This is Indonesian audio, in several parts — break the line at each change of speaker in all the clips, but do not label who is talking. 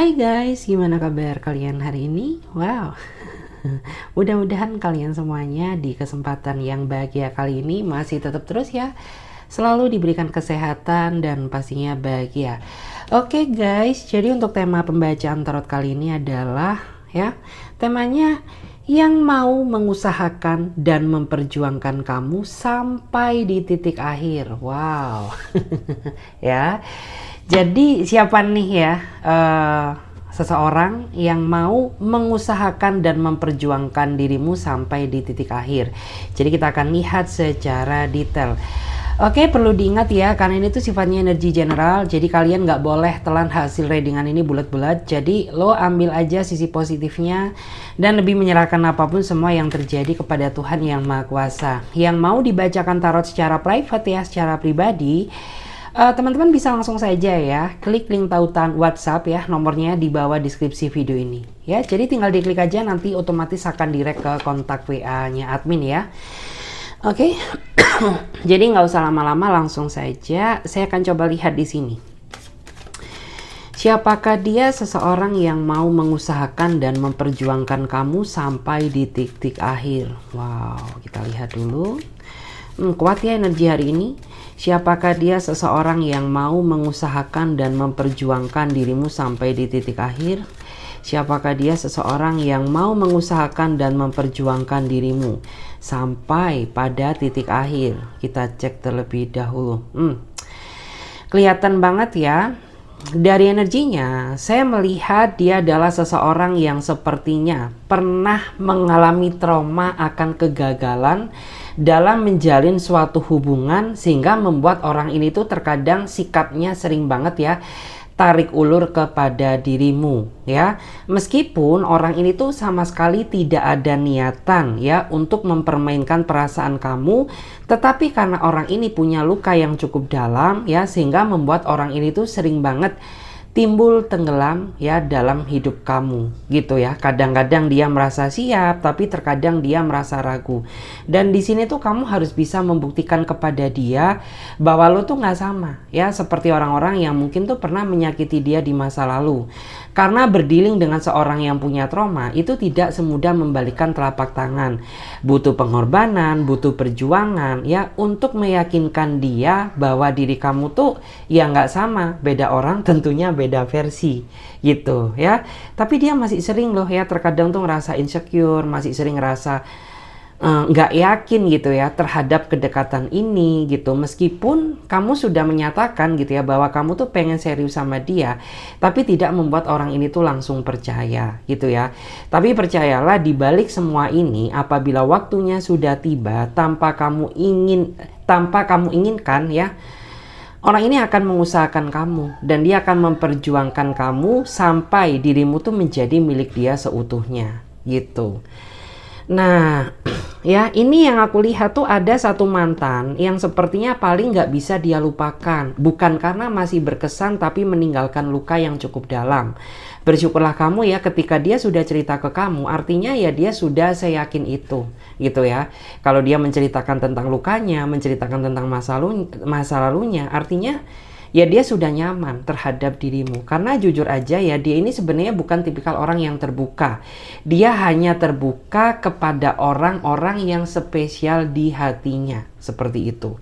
Hai guys, gimana kabar kalian hari ini? Wow, mudah-mudahan kalian semuanya di kesempatan yang bahagia kali ini masih tetap terus ya, selalu diberikan kesehatan dan pastinya bahagia. Oke guys, jadi untuk tema pembacaan tarot kali ini adalah ya, temanya yang mau mengusahakan dan memperjuangkan kamu sampai di titik akhir. Wow, ya. Jadi siapa nih ya seseorang yang mau mengusahakan dan memperjuangkan dirimu sampai di titik akhir. Jadi kita akan lihat secara detail. Oke, perlu diingat ya, karena ini tuh sifatnya energi general, jadi kalian nggak boleh telan hasil readingan ini bulat-bulat. Jadi lo ambil aja sisi positifnya dan lebih menyerahkan apapun semua yang terjadi kepada Tuhan Yang Maha Kuasa. Yang mau dibacakan tarot secara private ya, secara pribadi, teman-teman bisa langsung saja ya klik link tautan WhatsApp ya, nomornya di bawah deskripsi video ini ya. Jadi tinggal diklik aja, nanti otomatis akan direct ke kontak WA-nya admin ya. Oke. Jadi nggak usah lama-lama, langsung saja saya akan coba lihat di sini. Siapakah dia? Seseorang yang mau mengusahakan dan memperjuangkan kamu sampai di titik akhir. Wow, kita lihat dulu. Kuat ya energi hari ini. Siapakah dia? Seseorang yang mau mengusahakan dan memperjuangkan dirimu sampai di titik akhir. Siapakah dia? Seseorang yang mau mengusahakan dan memperjuangkan dirimu sampai pada titik akhir. Kita cek terlebih dahulu. Kelihatan banget ya. Dari energinya, saya melihat dia adalah seseorang yang sepertinya pernah mengalami trauma akan kegagalan dalam menjalin suatu hubungan, sehingga membuat orang ini tuh terkadang sikapnya sering banget ya tarik ulur kepada dirimu ya. Meskipun orang ini tuh sama sekali tidak ada niatan ya untuk mempermainkan perasaan kamu, tetapi karena orang ini punya luka yang cukup dalam ya, sehingga membuat orang ini tuh sering banget timbul tenggelam ya dalam hidup kamu gitu ya. Kadang-kadang dia merasa siap, tapi terkadang dia merasa ragu. Dan di sini tuh kamu harus bisa membuktikan kepada dia bahwa lo tuh nggak sama ya seperti orang-orang yang mungkin tuh pernah menyakiti dia di masa lalu. Karena berdealing dengan seorang yang punya trauma itu tidak semudah membalikkan telapak tangan. Butuh pengorbanan, butuh perjuangan ya untuk meyakinkan dia bahwa diri kamu tuh ya nggak sama, beda orang tentunya beda versi gitu ya. Tapi dia masih sering loh ya terkadang tuh ngerasa insecure, masih sering ngerasa nggak yakin gitu ya terhadap kedekatan ini gitu. Meskipun kamu sudah menyatakan gitu ya bahwa kamu tuh pengen serius sama dia, tapi tidak membuat orang ini tuh langsung percaya gitu ya. Tapi percayalah, di balik semua ini, apabila waktunya sudah tiba tanpa kamu inginkan ya, orang ini akan mengusahakan kamu dan dia akan memperjuangkan kamu sampai dirimu tuh menjadi milik dia seutuhnya gitu. Nah ya, ini yang aku lihat tuh ada satu mantan yang sepertinya paling nggak bisa dia lupakan. Bukan karena masih berkesan, tapi meninggalkan luka yang cukup dalam. Bersyukurlah kamu ya ketika dia sudah cerita ke kamu, artinya ya dia sudah seyakin itu gitu ya. Kalau dia menceritakan tentang lukanya, menceritakan tentang masa lalunya, artinya ya dia sudah nyaman terhadap dirimu. Karena jujur aja ya, dia ini sebenarnya bukan tipikal orang yang terbuka. Dia hanya terbuka kepada orang-orang yang spesial di hatinya, seperti itu.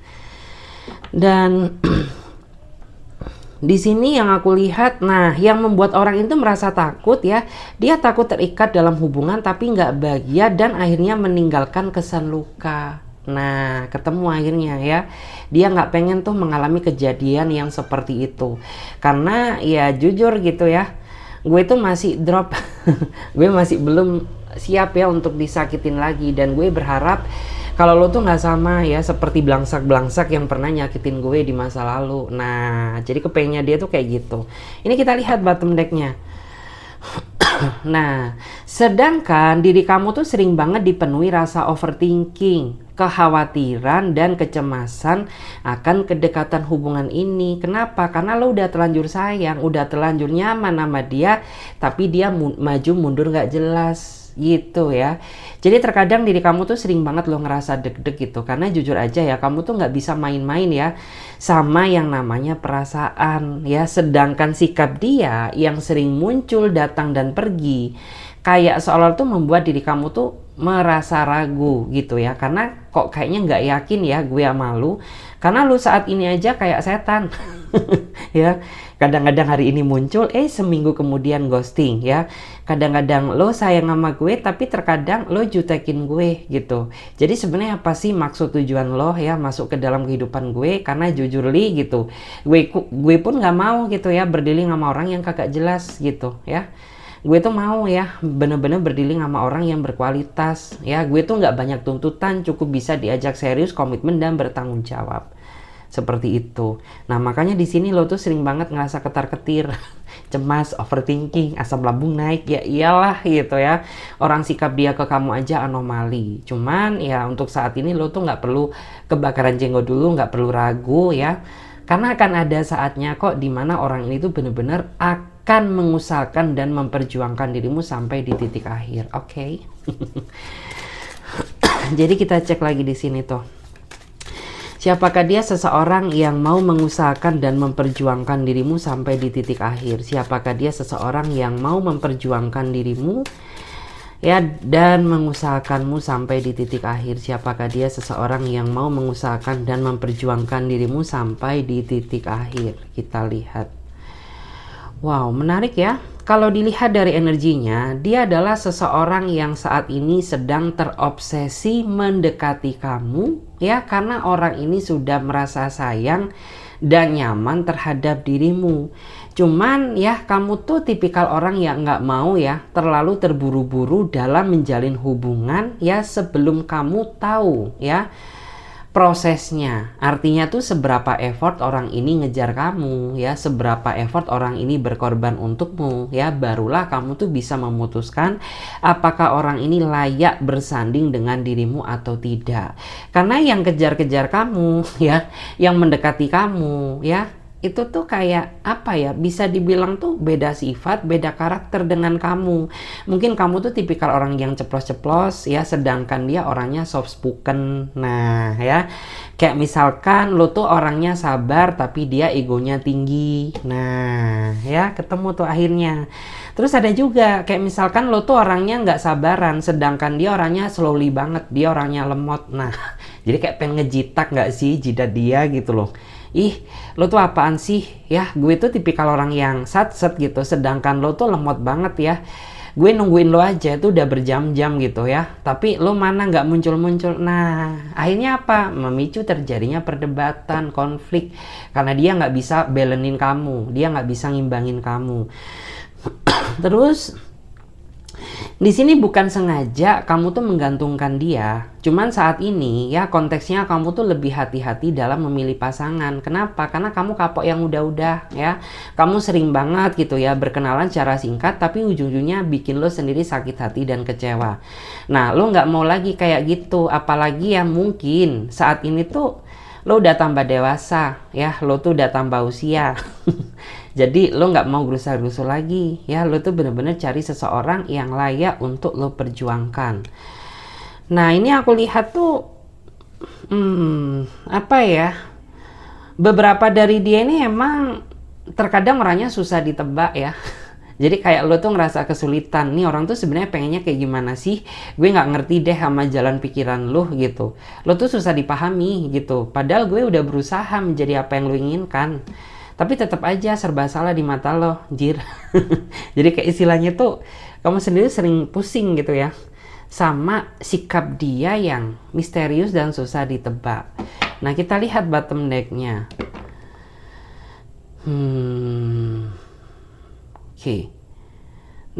Dan di sini yang aku lihat, nah yang membuat orang itu merasa takut ya, dia takut terikat dalam hubungan tapi nggak bahagia dan akhirnya meninggalkan kesan luka. Nah ketemu akhirnya ya, dia nggak pengen tuh mengalami kejadian yang seperti itu. Karena ya jujur gitu ya, gue tuh masih drop gue masih belum siap ya untuk disakitin lagi. Dan gue berharap kalau lo tuh nggak sama ya seperti belangsak-belangsak yang pernah nyakitin gue di masa lalu. Nah jadi kepengennya dia tuh kayak gitu. Ini kita lihat bottom decknya. Nah, sedangkan diri kamu tuh sering banget dipenuhi rasa overthinking, kekhawatiran dan kecemasan akan kedekatan hubungan ini. Kenapa? Karena lo udah terlanjur sayang, udah terlanjur nyaman sama dia, tapi dia maju mundur gak jelas gitu ya. Jadi terkadang diri kamu tuh sering banget lo ngerasa deg-deg gitu, karena jujur aja ya, kamu tuh nggak bisa main-main ya sama yang namanya perasaan ya. Sedangkan sikap dia yang sering muncul, datang dan pergi, kayak seolah tuh membuat diri kamu tuh merasa ragu gitu ya, karena kok kayaknya nggak yakin ya gue sama lu, karena lu saat ini aja kayak setan ya. Kadang-kadang hari ini muncul, seminggu kemudian ghosting ya. Kadang-kadang lo sayang sama gue, tapi terkadang lo jutekin gue gitu. Jadi sebenarnya apa sih maksud tujuan lo ya masuk ke dalam kehidupan gue? Karena jujur li gitu, gue pun nggak mau gitu ya berdealing sama orang yang kagak jelas gitu ya. Gue tuh mau ya bener-bener berdealing sama orang yang berkualitas ya. Gue tuh nggak banyak tuntutan, cukup bisa diajak serius, komitmen dan bertanggung jawab. Seperti itu. Nah, makanya di sini lo tuh sering banget ngerasa ketar-ketir, cemas, overthinking, asam lambung naik. Ya iyalah gitu ya. Orang sikap dia ke kamu aja anomali. Cuman ya untuk saat ini lo tuh nggak perlu kebakaran jenggot dulu, nggak perlu ragu ya. Karena akan ada saatnya kok dimana orang ini tuh bener-bener akan mengusahakan dan memperjuangkan dirimu sampai di titik akhir. Oke. Jadi kita cek lagi di sini tuh. Siapakah dia? Seseorang yang mau mengusahakan dan memperjuangkan dirimu sampai di titik akhir. Siapakah dia? Seseorang yang mau memperjuangkan dirimu ya dan mengusahakanmu sampai di titik akhir. Siapakah dia? Seseorang yang mau mengusahakan dan memperjuangkan dirimu sampai di titik akhir. Kita lihat. Wow, menarik ya. Kalau dilihat dari energinya, dia adalah seseorang yang saat ini sedang terobsesi mendekati kamu ya, karena orang ini sudah merasa sayang dan nyaman terhadap dirimu. Cuman ya kamu tuh tipikal orang yang nggak mau ya terlalu terburu-buru dalam menjalin hubungan ya sebelum kamu tahu ya prosesnya. Artinya tuh seberapa effort orang ini ngejar kamu ya, seberapa effort orang ini berkorban untukmu ya, barulah kamu tuh bisa memutuskan apakah orang ini layak bersanding dengan dirimu atau tidak. Karena yang kejar-kejar kamu ya, yang mendekati kamu ya, itu tuh kayak apa ya, bisa dibilang tuh beda sifat, beda karakter dengan kamu. Mungkin kamu tuh tipikal orang yang ceplos-ceplos ya, sedangkan dia orangnya soft spoken. Nah ya, kayak misalkan lo tuh orangnya sabar tapi dia egonya tinggi. Nah ya, ketemu tuh akhirnya. Terus ada juga kayak misalkan lo tuh orangnya nggak sabaran, sedangkan dia orangnya slowly banget, dia orangnya lemot. Nah jadi kayak pengen ngejitak nggak sih jidat dia gitu loh. Ih, lo tuh apaan sih? Ya, gue tuh tipikal orang yang sat-set gitu, sedangkan lo tuh lemot banget ya. Gue nungguin lo aja tuh udah berjam-jam gitu ya, tapi lo mana nggak muncul-muncul. Nah, akhirnya apa? Memicu terjadinya perdebatan, konflik, karena dia nggak bisa balenin kamu, dia nggak bisa ngimbangin kamu. Terus di sini bukan sengaja kamu tuh menggantungkan dia, cuman saat ini ya konteksnya kamu tuh lebih hati-hati dalam memilih pasangan. Kenapa? Karena kamu kapok yang udah-udah ya. Kamu sering banget gitu ya berkenalan secara singkat, tapi ujung-ujungnya bikin lo sendiri sakit hati dan kecewa. Nah, lo nggak mau lagi kayak gitu, apalagi ya mungkin saat ini tuh lo udah tambah dewasa ya, lo tuh udah tambah usia. Jadi lo nggak mau gerusa-gerusu lagi ya, lo tuh bener-bener cari seseorang yang layak untuk lo perjuangkan. Nah ini aku lihat tuh apa ya, beberapa dari dia ini emang terkadang orangnya susah ditebak ya. Jadi kayak lo tuh ngerasa kesulitan, nih orang tuh sebenarnya pengennya kayak gimana sih? Gue nggak ngerti deh sama jalan pikiran lo gitu. Lo tuh susah dipahami gitu. Padahal gue udah berusaha menjadi apa yang lo inginkan. Tapi tetap aja serba salah di mata lo, jir. Jadi kayak istilahnya tuh kamu sendiri sering pusing gitu ya sama sikap dia yang misterius dan susah ditebak. Nah kita lihat bottom deck-nya. Oke.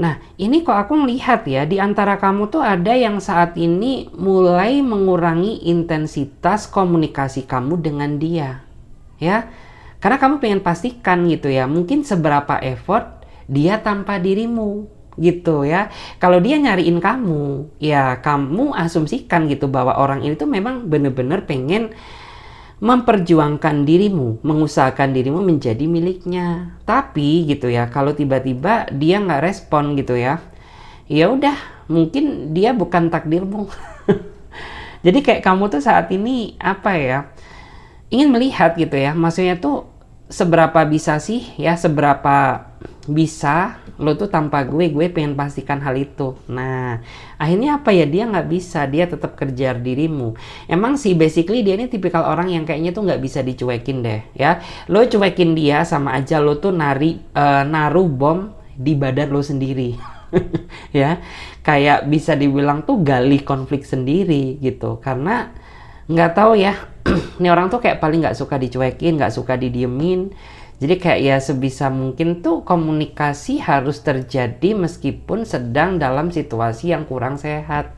Nah ini kok aku melihat ya, di antara kamu tuh ada yang saat ini mulai mengurangi intensitas komunikasi kamu dengan dia ya. Karena kamu pengen pastikan gitu ya, mungkin seberapa effort dia tanpa dirimu gitu ya. Kalau dia nyariin kamu, ya kamu asumsikan gitu bahwa orang ini tuh memang bener-bener pengen memperjuangkan dirimu, mengusahakan dirimu menjadi miliknya. Tapi gitu ya, kalau tiba-tiba dia nggak respon gitu ya, ya udah mungkin dia bukan takdirmu. Jadi kayak kamu tuh saat ini apa ya, ingin melihat gitu ya, maksudnya tuh seberapa bisa sih ya, seberapa bisa lo tuh tanpa gue pengen pastikan hal itu. Nah akhirnya apa ya, dia nggak bisa, dia tetap kejar dirimu. Emang sih basically dia ini tipikal orang yang kayaknya tuh nggak bisa dicuekin deh ya. Lo cuekin dia sama aja lo tuh naruh bom di badan lo sendiri. Ya kayak bisa dibilang tuh gali konflik sendiri gitu, karena nggak tahu ya. Ini orang tuh kayak paling nggak suka dicuekin, nggak suka didiemin. Jadi kayak ya sebisa mungkin tuh komunikasi harus terjadi meskipun sedang dalam situasi yang kurang sehat.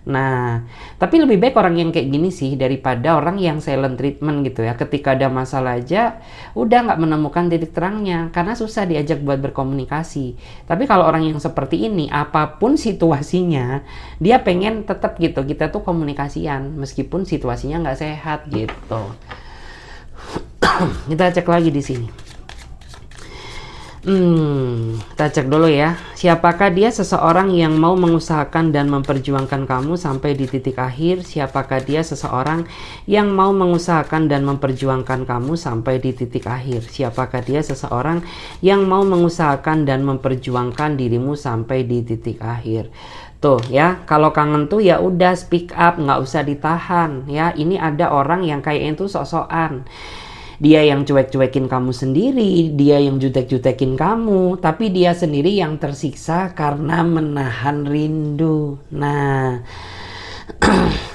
Nah, tapi lebih baik orang yang kayak gini sih daripada orang yang silent treatment gitu ya. Ketika ada masalah aja udah nggak menemukan titik terangnya karena susah diajak buat berkomunikasi. Tapi kalau orang yang seperti ini, apapun situasinya dia pengen tetap gitu, kita tuh komunikasian meskipun situasinya nggak sehat gitu. Kita cek lagi di sini. Kita cek dulu ya. Siapakah dia? Seseorang yang mau mengusahakan dan memperjuangkan kamu sampai di titik akhir. Siapakah dia? Seseorang yang mau mengusahakan dan memperjuangkan kamu sampai di titik akhir. Siapakah dia? Seseorang yang mau mengusahakan dan memperjuangkan dirimu sampai di titik akhir. Tuh ya, kalau kangen tuh ya udah speak up, nggak usah ditahan ya. Ini ada orang yang kayaknya tuh sok-sokan. Dia yang cuek-cuekin kamu sendiri, dia yang jutek-jutekin kamu, tapi dia sendiri yang tersiksa karena menahan rindu. Nah,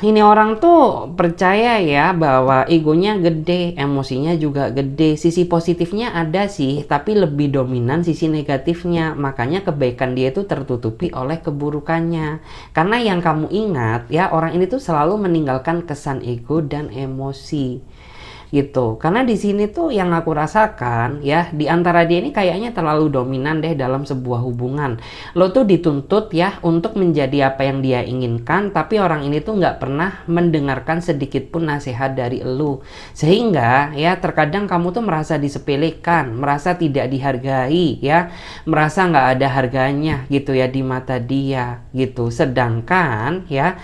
ini orang tuh percaya ya bahwa egonya gede, emosinya juga gede. Sisi positifnya ada sih, tapi lebih dominan sisi negatifnya. Makanya kebaikan dia itu tertutupi oleh keburukannya. Karena yang kamu ingat ya, orang ini tuh selalu meninggalkan kesan ego dan emosi. Gitu. Karena di sini tuh yang aku rasakan ya, di antara dia ini kayaknya terlalu dominan deh dalam sebuah hubungan. Lo tuh dituntut ya untuk menjadi apa yang dia inginkan, tapi orang ini tuh nggak pernah mendengarkan sedikit pun nasihat dari lo. Sehingga ya terkadang kamu tuh merasa disepelekan, merasa tidak dihargai ya, merasa nggak ada harganya gitu ya di mata dia gitu. Sedangkan ya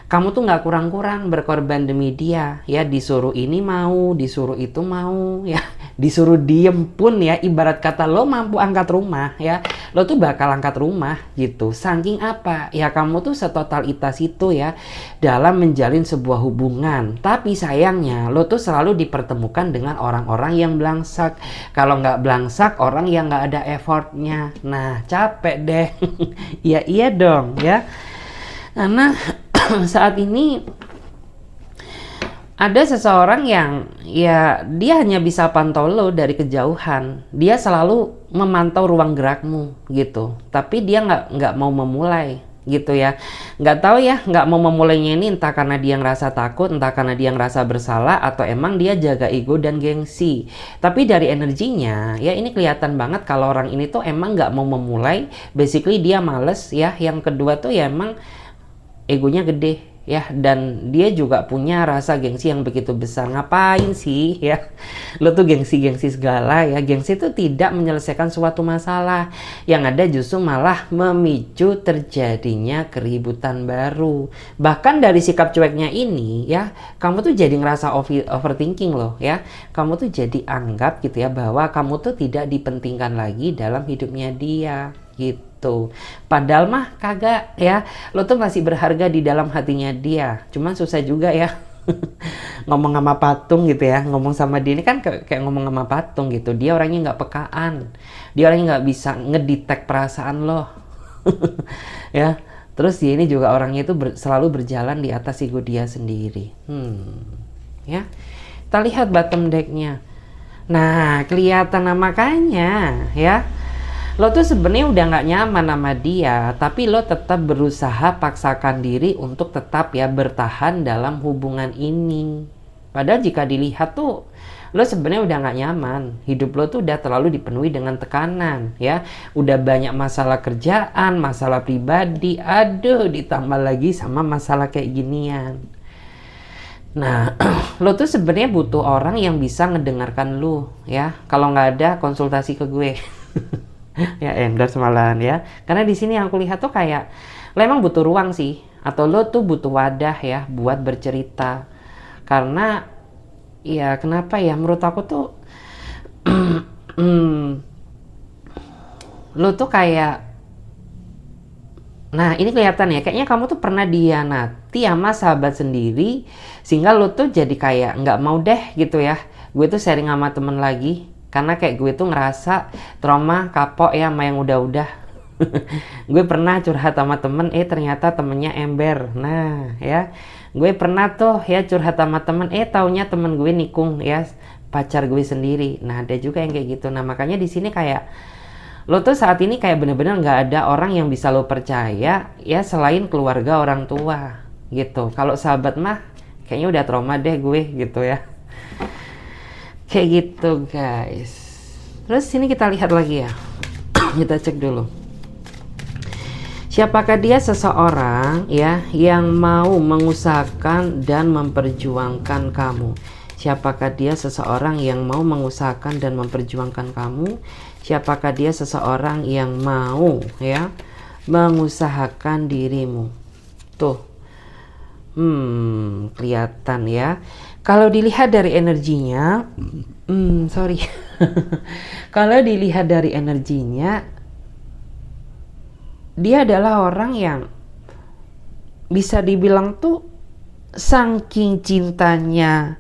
kamu tuh nggak kurang-kurang berkorban demi dia ya, disuruh ini mau, disuruh itu mau ya, disuruh diem pun ya, ibarat kata lo mampu angkat rumah ya, lo tuh bakal angkat rumah gitu. Saking apa ya, kamu tuh setotalitas itu ya dalam menjalin sebuah hubungan. Tapi sayangnya lo tuh selalu dipertemukan dengan orang-orang yang belangsak. Kalau nggak belangsak, orang yang nggak ada effortnya. Nah capek deh. Ya iya dong ya, karena saat ini ada seseorang yang ya dia hanya bisa pantau lo dari kejauhan. Dia selalu memantau ruang gerakmu gitu, tapi dia nggak mau memulai gitu ya. Nggak tahu ya, nggak mau memulainya ini entah karena dia ngerasa takut, entah karena dia ngerasa bersalah, atau emang dia jaga ego dan gengsi. Tapi dari energinya ya ini kelihatan banget kalau orang ini tuh emang nggak mau memulai. Basically dia males ya. Yang kedua tuh ya emang egonya gede ya, dan dia juga punya rasa gengsi yang begitu besar. Ngapain sih ya lo tuh gengsi-gengsi segala ya. Gengsi itu tidak menyelesaikan suatu masalah, yang ada justru malah memicu terjadinya keributan baru. Bahkan dari sikap cueknya ini ya, kamu tuh jadi ngerasa overthinking loh ya. Kamu tuh jadi anggap gitu ya bahwa kamu tuh tidak dipentingkan lagi dalam hidupnya dia gitu. Padahal mah kagak ya, lo tuh masih berharga di dalam hatinya dia. Cuman susah juga ya ngomong sama patung gitu ya. Ngomong sama dia ini kan kayak ngomong sama patung gitu. Dia orangnya nggak pekaan, dia orangnya nggak bisa ngedetect perasaan lo. Ya, terus dia ini juga orangnya itu selalu berjalan di atas ego dia sendiri. Ya, kita lihat bottom decknya. Nah kelihatan, makanya ya lo tuh sebenarnya udah nggak nyaman sama dia, tapi lo tetap berusaha paksakan diri untuk tetap ya bertahan dalam hubungan ini. Padahal jika dilihat tuh lo sebenarnya udah nggak nyaman. Hidup lo tuh udah terlalu dipenuhi dengan tekanan ya. Udah banyak masalah kerjaan, masalah pribadi, aduh ditambah lagi sama masalah kayak ginian. Nah, lo tuh sebenarnya butuh orang yang bisa ngedengarkan lo ya. Kalau nggak ada, konsultasi ke gue. Ya endorse malahan ya, karena di sini yang aku lihat tuh kayak Lo emang butuh ruang sih, atau lo tuh butuh wadah ya buat bercerita. Karena ya kenapa ya, menurut aku tuh lo tuh kayak, nah ini kelihatan ya, kayaknya kamu tuh pernah dihianati sama sahabat sendiri, sehingga lo tuh jadi kayak nggak mau deh gitu ya, gue tuh sharing sama temen lagi, karena kayak gue tuh ngerasa trauma, kapok ya sama yang udah-udah. Gue pernah curhat sama temen, ternyata temennya ember. Nah ya, gue pernah tuh ya curhat sama temen, taunya temen gue nikung ya pacar gue sendiri. Nah ada juga yang kayak gitu. Nah makanya di sini kayak lo tuh saat ini kayak bener-bener nggak ada orang yang bisa lo percaya ya selain keluarga, orang tua gitu. Kalau sahabat mah kayaknya udah trauma deh gue gitu ya. Kayak gitu guys. Terus ini kita lihat lagi ya. Kita cek dulu. Siapakah dia? Seseorang ya yang mau mengusahakan dan memperjuangkan kamu. Siapakah dia? Seseorang yang mau mengusahakan dan memperjuangkan kamu. Siapakah dia? Seseorang yang mau ya mengusahakan dirimu. Tuh. Kelihatan ya. Kalau dilihat dari energinya, sorry. Kalau dilihat dari energinya, dia adalah orang yang bisa dibilang tuh saking cintanya,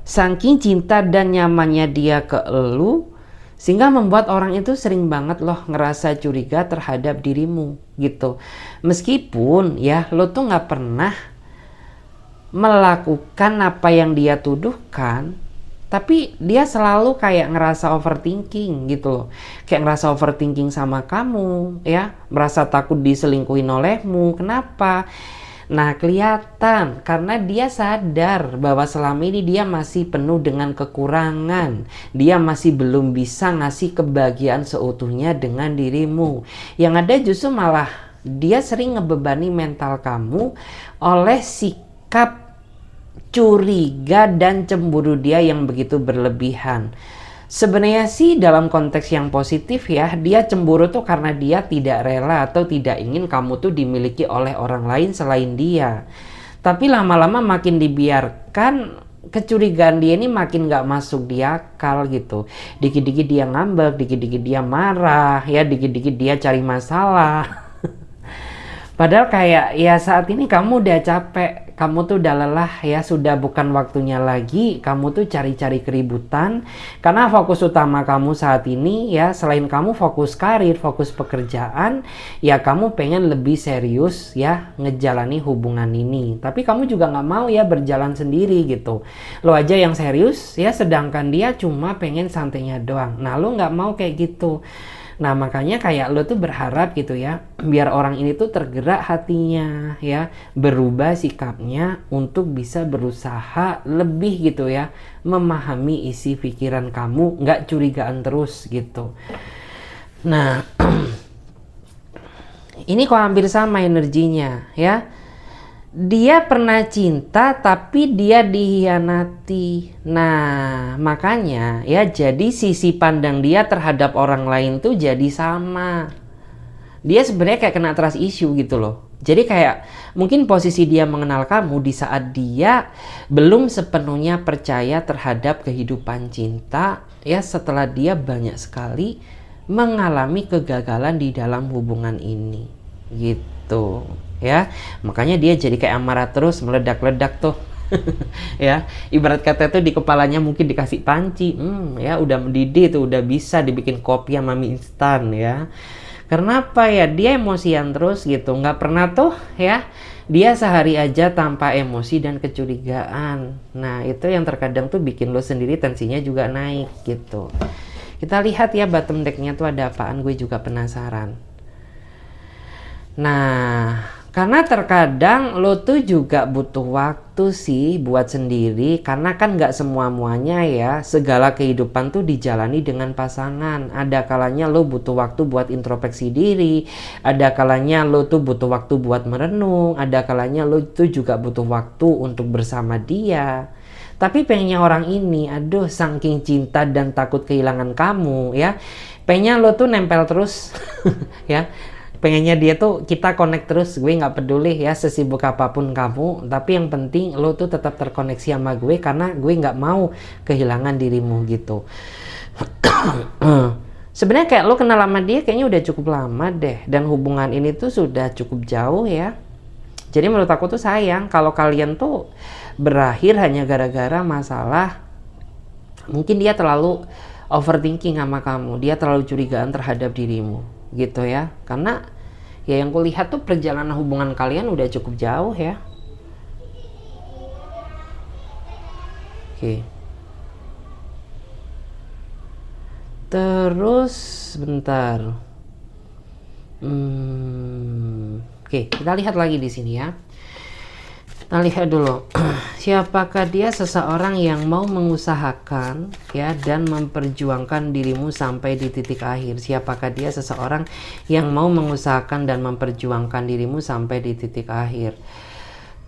saking cinta dan nyamannya dia ke elu, sehingga membuat orang itu sering banget loh ngerasa curiga terhadap dirimu gitu. Meskipun ya lo tuh nggak pernah melakukan apa yang dia tuduhkan, tapi dia selalu kayak ngerasa overthinking gitu loh. Kayak ngerasa overthinking sama kamu ya, merasa takut diselingkuhin olehmu. Kenapa? Nah kelihatan karena dia sadar bahwa selama ini dia masih penuh dengan kekurangan. Dia masih belum bisa ngasih kebahagiaan seutuhnya dengan dirimu. Yang ada justru malah dia sering ngebebani mental kamu oleh sikap curiga dan cemburu dia yang begitu berlebihan. Sebenarnya sih dalam konteks yang positif ya, dia cemburu tuh karena dia tidak rela atau tidak ingin kamu tuh dimiliki oleh orang lain selain dia. Tapi lama-lama makin dibiarkan, kecurigaan dia ini makin gak masuk di akal gitu. Dikit-dikit dia ngambek, dikit-dikit dia marah, ya dikit-dikit dia cari masalah. Padahal kayak ya saat ini kamu udah capek, kamu tuh udah lelah ya, sudah bukan waktunya lagi kamu tuh cari-cari keributan. Karena fokus utama kamu saat ini ya, selain kamu fokus karir, fokus pekerjaan, ya kamu pengen lebih serius ya ngejalani hubungan ini. Tapi kamu juga nggak mau ya berjalan sendiri gitu. Lo aja yang serius ya, sedangkan dia cuma pengen santainya doang. Nah lo nggak mau kayak gitu. Nah makanya kayak lo tuh berharap gitu ya, biar orang ini tuh tergerak hatinya ya, berubah sikapnya untuk bisa berusaha lebih gitu ya, memahami isi pikiran kamu, nggak curigaan terus gitu. Nah ini kok hampir sama energinya ya. Dia pernah cinta tapi dia dihianati. Nah makanya ya, jadi sisi pandang dia terhadap orang lain tuh jadi sama. Dia sebenarnya kayak kena trust issue gitu loh. Jadi kayak mungkin posisi dia mengenal kamu di saat dia belum sepenuhnya percaya terhadap kehidupan cinta ya, setelah dia banyak sekali mengalami kegagalan di dalam hubungan ini gitu ya. Makanya dia jadi kayak amarah terus, meledak-ledak tuh. Ya ibarat kata tuh di kepalanya mungkin dikasih panci, ya udah mendidih tuh, udah bisa dibikin kopi sama mie instan ya. Karena apa ya, dia emosian terus gitu, nggak pernah tuh ya dia sehari aja tanpa emosi dan kecurigaan. Nah itu yang terkadang tuh bikin lo sendiri tensinya juga naik gitu. Kita lihat ya bottom decknya tuh ada apaan, gue juga penasaran. Nah karena terkadang lo tuh juga butuh waktu sih buat sendiri, karena kan gak semua-muanya ya segala kehidupan tuh dijalani dengan pasangan. Ada kalanya lo butuh waktu buat introspeksi diri, ada kalanya lo tuh butuh waktu buat merenung, ada kalanya lo tuh juga butuh waktu untuk bersama dia. Tapi pengennya orang ini, aduh saking cinta dan takut kehilangan kamu ya, pengennya lo tuh nempel terus ya. pengennya dia tuh kita connect terus. Gue nggak peduli ya sesibuk apapun kamu, tapi yang penting lo tuh tetap terkoneksi sama gue karena gue nggak mau kehilangan dirimu gitu. Sebenarnya kayak lo kenal sama dia kayaknya udah cukup lama deh, dan hubungan ini tuh sudah cukup jauh ya. Jadi menurut aku tuh sayang kalau kalian tuh berakhir hanya gara-gara masalah mungkin dia terlalu overthinking sama kamu, dia terlalu curigaan terhadap dirimu gitu ya. Karena ya yang kulihat tuh perjalanan hubungan kalian udah cukup jauh ya. Oke. Terus bentar. Oke, kita lihat lagi di sini ya. Kita lihat dulu. Siapakah dia? Seseorang yang mau mengusahakan ya dan memperjuangkan dirimu sampai di titik akhir. Siapakah dia? Seseorang yang mau mengusahakan dan memperjuangkan dirimu sampai di titik akhir.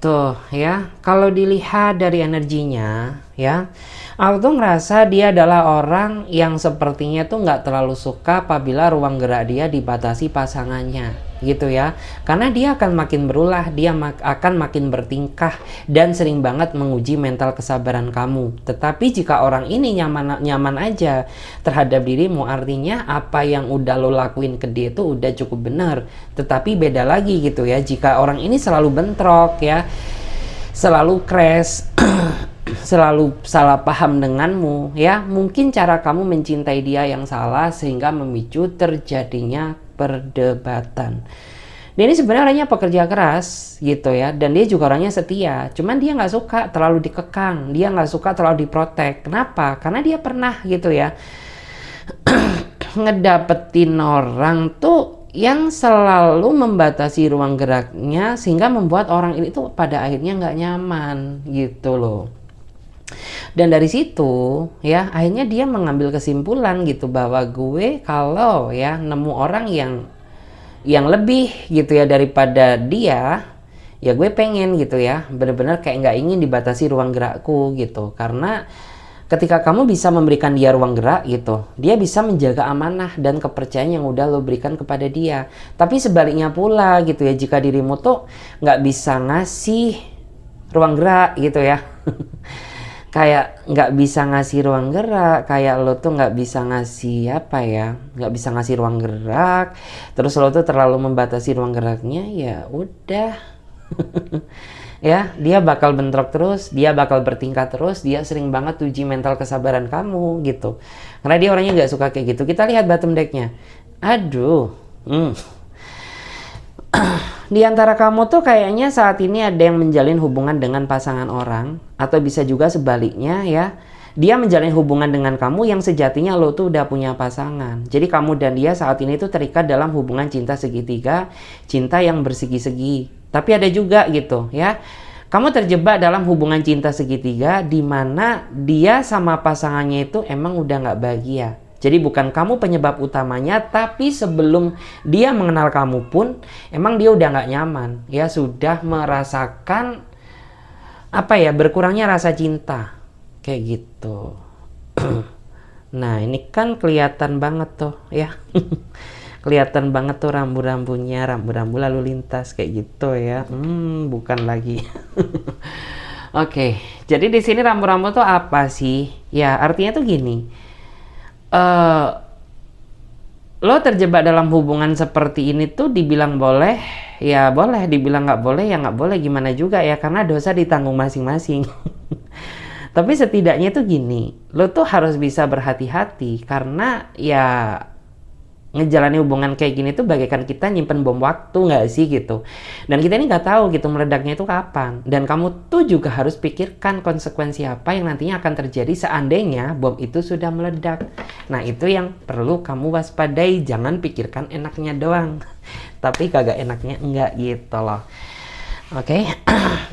Tuh ya, kalau dilihat dari energinya ya, aku tuh ngerasa dia adalah orang yang sepertinya tuh nggak terlalu suka apabila ruang gerak dia dibatasi pasangannya gitu ya. Karena dia akan makin berulah, dia akan makin bertingkah dan sering banget menguji mental kesabaran kamu. Tetapi jika orang ini nyaman aja terhadap dirimu, artinya apa yang udah lo lakuin ke dia itu udah cukup benar. Tetapi beda lagi gitu ya, jika orang ini selalu bentrok ya, selalu crash, selalu salah paham denganmu ya, mungkin cara kamu mencintai dia yang salah sehingga memicu terjadinya perdebatan. Dia ini sebenarnya orangnya pekerja keras gitu ya, dan dia juga orangnya setia, cuman dia nggak suka terlalu dikekang, dia nggak suka terlalu diprotek. Kenapa? Karena dia pernah gitu ya ngedapetin orang tuh yang selalu membatasi ruang geraknya sehingga membuat orang ini tuh pada akhirnya nggak nyaman gitu loh. Dan dari situ ya akhirnya dia mengambil kesimpulan gitu bahwa gue kalau ya nemu orang yang lebih gitu ya daripada dia, ya gue pengen gitu ya bener-bener kayak nggak ingin dibatasi ruang gerakku gitu. Karena ketika kamu bisa memberikan dia ruang gerak gitu, dia bisa menjaga amanah dan kepercayaan yang udah lo berikan kepada dia. Tapi sebaliknya pula gitu ya, jika dirimu tuh nggak bisa ngasih ruang gerak gitu ya kayak nggak bisa ngasih ruang gerak, kayak lo tuh nggak bisa ngasih apa ya, nggak bisa ngasih ruang gerak, terus lo tuh terlalu membatasi ruang geraknya, ya udah ya dia bakal bentrok terus, dia bakal bertingkah terus, dia sering banget uji mental kesabaran kamu gitu, karena dia orangnya nggak suka kayak gitu. Kita lihat bottom decknya. Aduh, di antara kamu tuh kayaknya saat ini ada yang menjalin hubungan dengan pasangan orang, atau bisa juga sebaliknya ya, dia menjalin hubungan dengan kamu yang sejatinya lo tuh udah punya pasangan. Jadi kamu dan dia saat ini tuh terikat dalam hubungan cinta segitiga, cinta yang bersegi-segi. Tapi ada juga gitu ya, kamu terjebak dalam hubungan cinta segitiga di mana dia sama pasangannya itu emang udah nggak bahagia. Jadi bukan kamu penyebab utamanya, tapi sebelum dia mengenal kamu pun emang dia udah nggak nyaman ya, sudah merasakan apa ya, berkurangnya rasa cinta kayak gitu. Nah ini kan kelihatan banget tuh ya kelihatan banget tuh rambu-rambunya, rambu-rambu lalu lintas kayak gitu ya. Bukan lagi. Oke, jadi di sini rambu-rambu tuh apa sih ya, artinya tuh gini, lo terjebak dalam hubungan seperti ini tuh dibilang boleh ya boleh, dibilang nggak boleh ya nggak boleh, gimana juga ya, karena dosa ditanggung masing-masing. Tapi setidaknya tuh gini, lo tuh harus bisa berhati-hati karena ya ngejalani hubungan kayak gini tuh bagaikan kita nyimpen bom waktu nggak sih gitu, dan kita ini nggak tahu gitu meledaknya itu kapan, dan kamu tuh juga harus pikirkan konsekuensi apa yang nantinya akan terjadi seandainya bom itu sudah meledak. Nah itu yang perlu kamu waspadai, jangan pikirkan enaknya doang tapi kagak enaknya enggak gitu loh. Oke.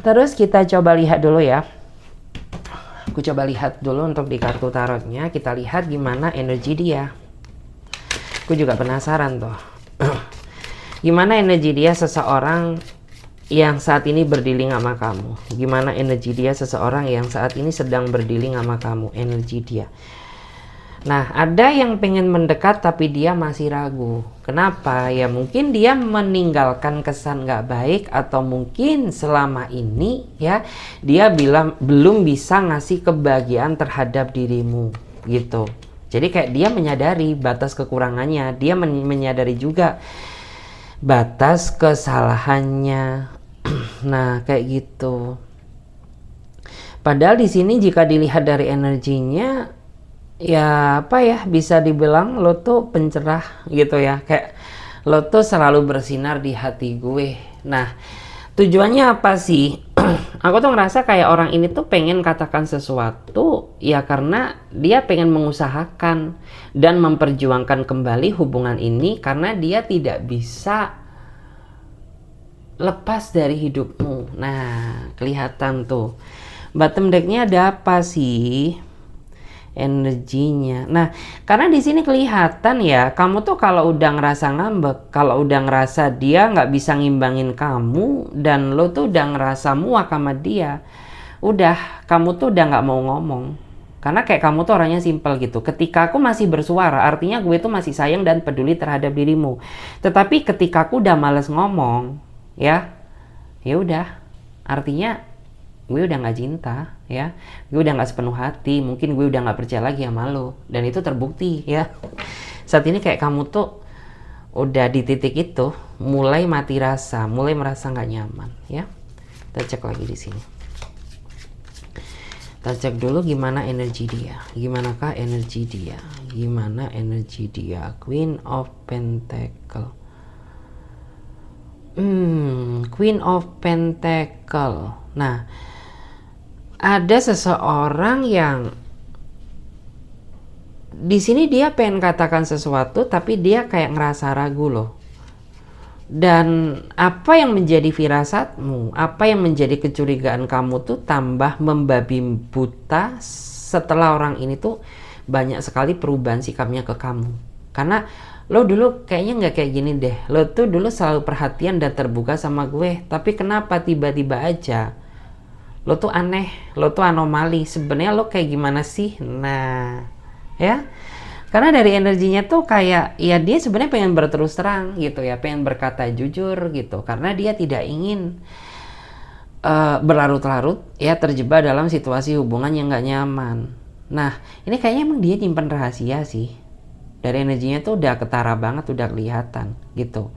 Terus kita coba lihat dulu ya, aku coba lihat dulu untuk di kartu tarotnya, kita lihat gimana energi dia. Aku juga penasaran tuh gimana energi dia seseorang yang saat ini berdealing sama kamu, gimana energi dia seseorang yang saat ini sedang berdealing sama kamu, energi dia. Nah, ada yang pengen mendekat tapi dia masih ragu. Kenapa? Ya mungkin dia meninggalkan kesan nggak baik, atau mungkin selama ini ya dia bilang belum bisa ngasih kebahagiaan terhadap dirimu gitu. Jadi kayak dia menyadari batas kekurangannya, dia menyadari juga batas kesalahannya. Nah, kayak gitu. Padahal di sini jika dilihat dari energinya, ya apa ya, bisa dibilang lo tuh pencerah gitu ya, kayak lo tuh selalu bersinar di hati gue. Nah, tujuannya apa sih? Aku tuh ngerasa kayak orang ini tuh pengen katakan sesuatu ya karena dia pengen mengusahakan dan memperjuangkan kembali hubungan ini, karena dia tidak bisa lepas dari hidupmu. Nah, kelihatan tuh bottom decknya ada apa sih energinya. Nah, karena di sini kelihatan ya, kamu tuh kalau udah ngerasa ngambek, kalau udah ngerasa dia nggak bisa ngimbangin kamu, dan lo tuh udah ngerasa muak sama dia, udah, kamu tuh udah nggak mau ngomong. Karena kayak kamu tuh orangnya simpel gitu. Ketika aku masih bersuara, artinya gue tuh masih sayang dan peduli terhadap dirimu. Tetapi ketika aku udah males ngomong, ya udah, artinya gue udah nggak cinta, ya gue udah nggak sepenuh hati, mungkin gue udah nggak percaya lagi sama lo, dan itu terbukti ya. Saat ini kayak kamu tuh udah di titik itu, mulai mati rasa, mulai merasa nggak nyaman ya. Kita cek lagi di sini. Kita cek dulu gimana energi dia, gimana kah energi dia, gimana energi dia. Queen of Pentacle. Queen of Pentacle. Nah, ada seseorang yang di sini dia pengen katakan sesuatu tapi dia kayak ngerasa ragu loh. Dan apa yang menjadi firasatmu, apa yang menjadi kecurigaan kamu tuh tambah membabi buta setelah orang ini tuh banyak sekali perubahan sikapnya ke kamu. Karena lo dulu kayaknya nggak kayak gini deh, lo tuh dulu selalu perhatian dan terbuka sama gue, tapi kenapa tiba-tiba aja lo tuh aneh, lo tuh anomali, sebenarnya lo kayak gimana sih? Nah ya, karena dari energinya tuh kayak ya dia sebenarnya pengen berterus terang gitu ya, pengen berkata jujur gitu, karena dia tidak ingin berlarut-larut ya, terjebak dalam situasi hubungan yang nggak nyaman. Nah, ini kayaknya emang dia nyimpen rahasia sih. Dari energinya tuh udah ketara banget, udah kelihatan gitu.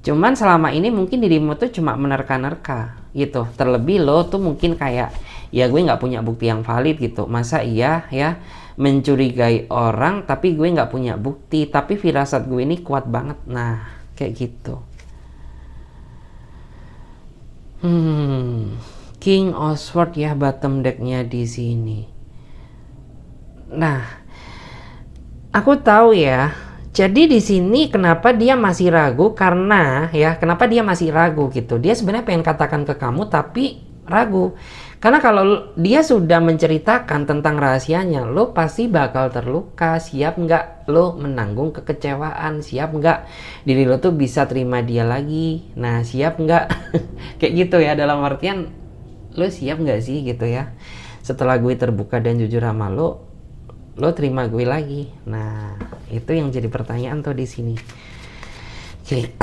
Cuman selama ini mungkin dirimu tuh cuma menerka-nerka gitu. Terlebih lo tuh mungkin kayak, ya gue nggak punya bukti yang valid gitu. Masa iya ya mencurigai orang tapi gue nggak punya bukti, tapi firasat gue ini kuat banget. Nah, kayak gitu. King of Swords ya bottom decknya di sini. Nah, aku tahu ya. Jadi di sini kenapa dia masih ragu, karena ya kenapa dia masih ragu gitu. Dia sebenarnya pengen katakan ke kamu tapi ragu. Karena kalau dia sudah menceritakan tentang rahasianya, lo pasti bakal terluka. Siap nggak lo menanggung kekecewaan? Siap nggak diri lo tuh bisa terima dia lagi? Nah, siap nggak? Kayak gitu ya, dalam artian lo siap nggak sih gitu ya? Setelah gue terbuka dan jujur sama lo terima gue lagi. Nah, itu yang jadi pertanyaan tuh di sini. Oke.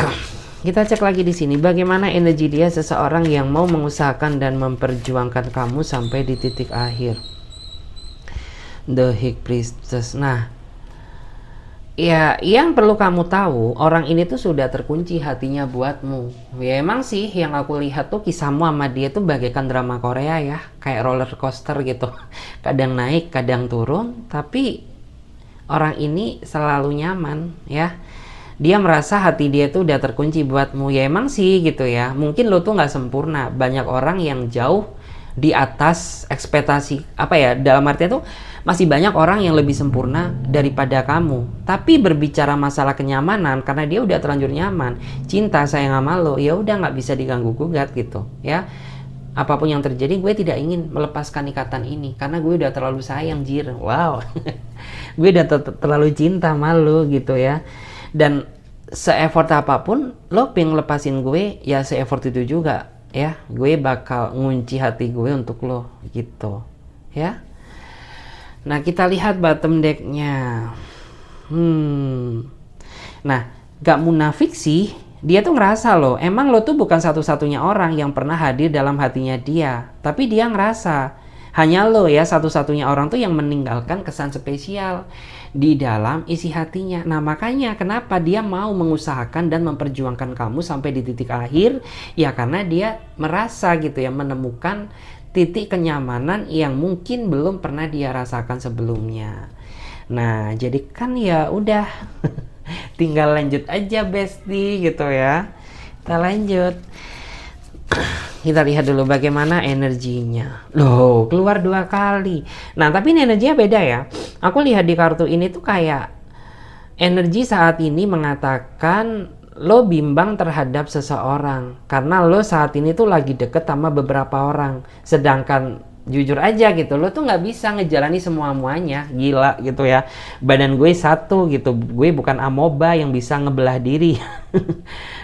Kita cek lagi di sini bagaimana energi dia, seseorang yang mau mengusahakan dan memperjuangkan kamu sampai di titik akhir. The High Priestess. Nah, ya yang perlu kamu tahu, orang ini tuh sudah terkunci hatinya buatmu. Ya emang sih yang aku lihat tuh kisahmu sama dia tuh bagaikan drama Korea ya, kayak roller coaster gitu. Kadang naik, kadang turun, tapi orang ini selalu nyaman ya. Dia merasa hati dia tuh udah terkunci buatmu. Ya emang sih gitu ya, mungkin lo tuh nggak sempurna. Banyak orang yang jauh di atas ekspektasi, apa ya, dalam artinya tuh masih banyak orang yang lebih sempurna daripada kamu. Tapi berbicara masalah kenyamanan, karena dia udah terlanjur nyaman, cinta, sayang sama lo, ya udah nggak bisa diganggu gugat gitu ya. Apapun yang terjadi, gue tidak ingin melepaskan ikatan ini karena gue udah terlalu sayang, jir. Wow. Gue udah terlalu cinta sama lo gitu ya. Dan se-effort apapun lo pengen lepasin gue, ya se-effort itu juga ya. Gue bakal ngunci hati gue untuk lo gitu ya. Nah, kita lihat bottom decknya. Nah, gak munafik sih, dia tuh ngerasa loh, emang lo tuh bukan satu-satunya orang yang pernah hadir dalam hatinya dia. Tapi dia ngerasa, hanya lo ya satu-satunya orang tuh yang meninggalkan kesan spesial di dalam isi hatinya. Nah, makanya kenapa dia mau mengusahakan dan memperjuangkan kamu sampai di titik akhir, ya karena dia merasa gitu ya, menemukan titik kenyamanan yang mungkin belum pernah dia rasakan sebelumnya. Nah, jadi kan ya udah tinggal lanjut aja Besti gitu ya. Kita lanjut. Kita lihat dulu bagaimana energinya. Loh, keluar 2 kali. Nah, tapi ini energinya beda ya. Aku lihat di kartu ini tuh kayak energi saat ini mengatakan lo bimbang terhadap seseorang karena lo saat ini tuh lagi deket sama beberapa orang, sedangkan jujur aja gitu, lo tuh nggak bisa ngejalani semua-muanya. Gila gitu ya, badan gue satu gitu, gue bukan amoeba yang bisa ngebelah diri.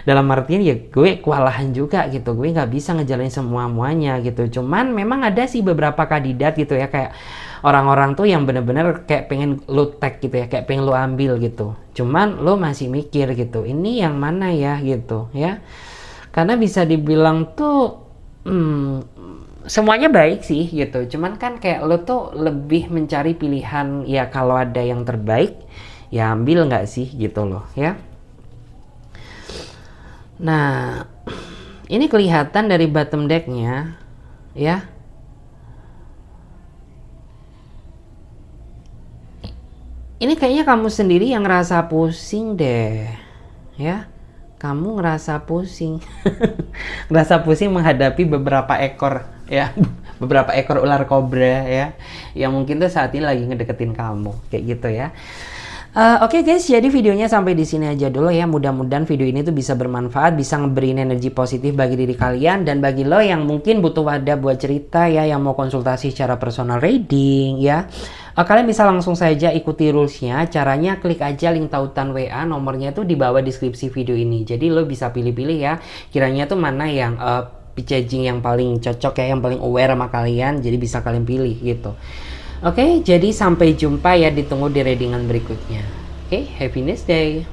Dalam artian ya gue kewalahan juga gitu, gue nggak bisa ngejalanin semua-muanya gitu. Cuman memang ada sih beberapa kandidat gitu ya, kayak orang-orang tuh yang bener-bener kayak pengen lo tag gitu ya, kayak pengen lo ambil gitu. Cuman lo masih mikir gitu, ini yang mana ya gitu ya. Karena bisa dibilang tuh semuanya baik sih gitu. Cuman kan kayak lo tuh lebih mencari pilihan ya, kalau ada yang terbaik ya ambil nggak sih gitu loh ya. Nah, ini kelihatan dari bottom decknya ya. Ini kayaknya kamu sendiri yang ngerasa pusing deh ya. Kamu ngerasa pusing. Ngerasa pusing menghadapi beberapa ekor ya, beberapa ekor ular kobra ya, yang mungkin tuh saat ini lagi ngedeketin kamu kayak gitu ya. Oke guys, jadi videonya sampai di sini aja dulu ya. Mudah-mudahan video ini tuh bisa bermanfaat, bisa ngeberiin energi positif bagi diri kalian, dan bagi lo yang mungkin butuh wadah buat cerita ya, yang mau konsultasi secara personal reading ya, kalian bisa langsung saja ikuti rulesnya. Caranya klik aja link tautan WA, nomornya tuh di bawah deskripsi video ini. Jadi lo bisa pilih-pilih ya, kiranya tuh mana yang packaging yang paling cocok ya, yang paling aware sama kalian, jadi bisa kalian pilih gitu. Oke, jadi sampai jumpa ya, ditunggu di readingan berikutnya. Oke, happy next day.